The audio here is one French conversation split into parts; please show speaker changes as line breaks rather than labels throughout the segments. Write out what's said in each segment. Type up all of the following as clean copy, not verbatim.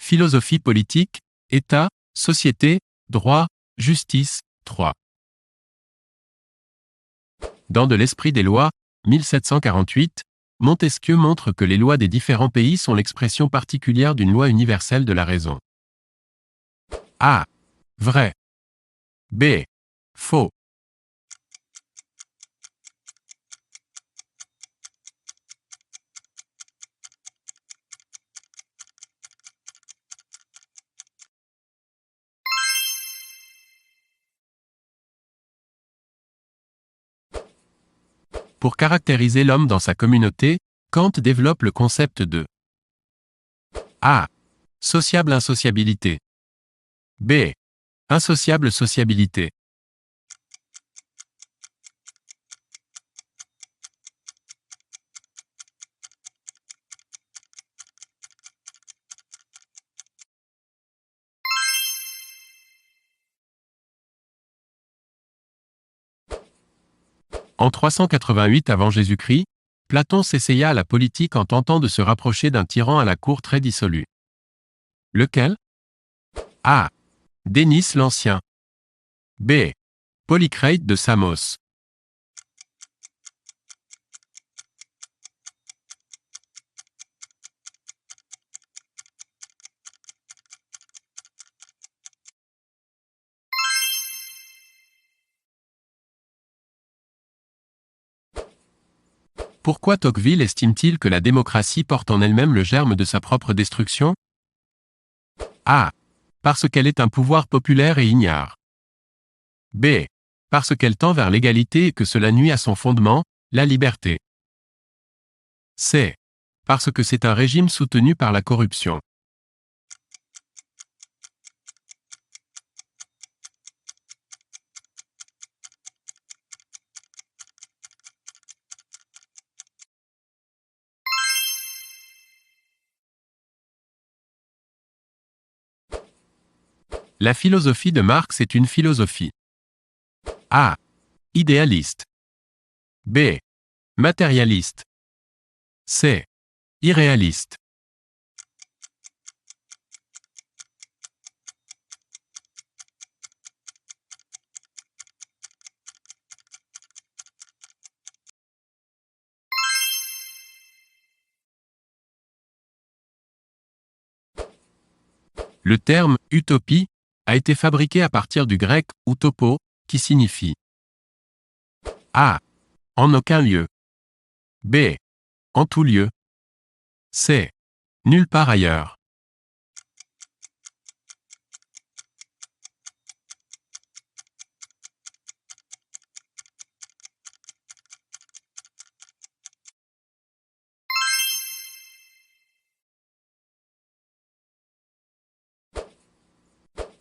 Philosophie politique, État, société, droit, justice, 3. Dans De l'esprit des lois, 1748, Montesquieu montre que les lois des différents pays sont l'expression particulière d'une loi universelle de la raison. A. Vrai. B. Faux. Pour caractériser l'homme dans sa communauté, Kant développe le concept de A. Sociable insociabilité. B. Insociable sociabilité. En 388 avant Jésus-Christ, Platon s'essaya à la politique en tentant de se rapprocher d'un tyran à la cour très dissolu. Lequel? A. Dénis l'Ancien. B. Polycrate de Samos. Pourquoi Tocqueville estime-t-il que la démocratie porte en elle-même le germe de sa propre destruction? A. Parce qu'elle est un pouvoir populaire et ignare. B. Parce qu'elle tend vers l'égalité et que cela nuit à son fondement, la liberté. C. Parce que c'est un régime soutenu par la corruption. La philosophie de Marx est une philosophie. A. Idéaliste. B. Matérialiste. C. Irréaliste. Le terme « utopie » a été fabriqué à partir du grec « utopo » qui signifie A. En aucun lieu. B. En tout lieu. C. Nulle part ailleurs.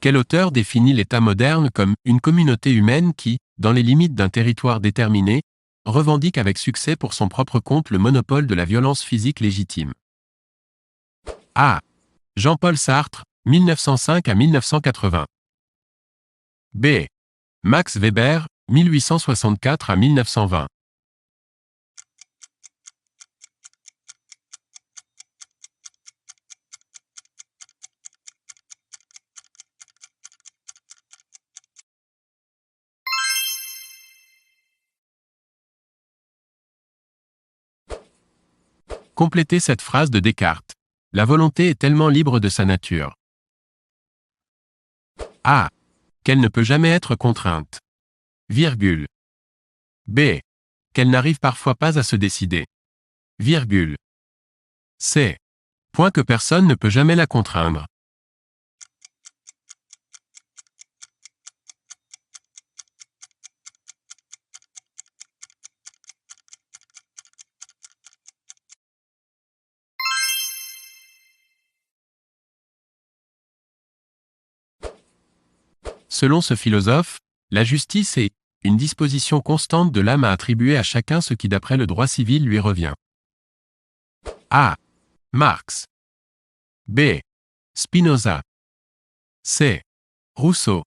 Quel auteur définit l'État moderne comme une communauté humaine qui, dans les limites d'un territoire déterminé, revendique avec succès pour son propre compte le monopole de la violence physique légitime? A. Jean-Paul Sartre, 1905 à 1980. B. Max Weber, 1864 à 1920. Complétez cette phrase de Descartes. La volonté est tellement libre de sa nature. A. Qu'elle ne peut jamais être contrainte. Virgule. B. Qu'elle n'arrive parfois pas à se décider. Virgule. C. Point que personne ne peut jamais la contraindre. Selon ce philosophe, la justice est une disposition constante de l'âme à attribuer à chacun ce qui d'après le droit civil lui revient. A. Marx. B. Spinoza. C. Rousseau.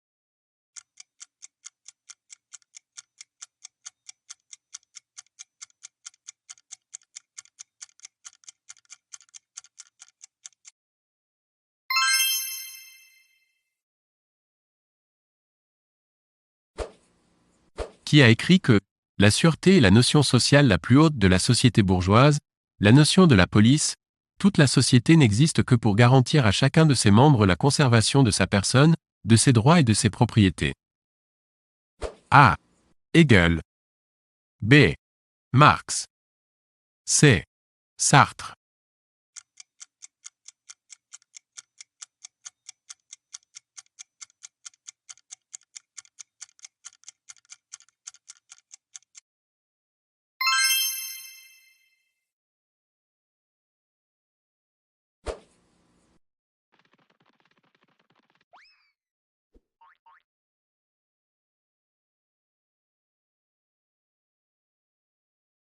qui a écrit que « La sûreté est la notion sociale la plus haute de la société bourgeoise, la notion de la police, toute la société n'existe que pour garantir à chacun de ses membres la conservation de sa personne, de ses droits et de ses propriétés. » A. Hegel. B. Marx. C. Sartre.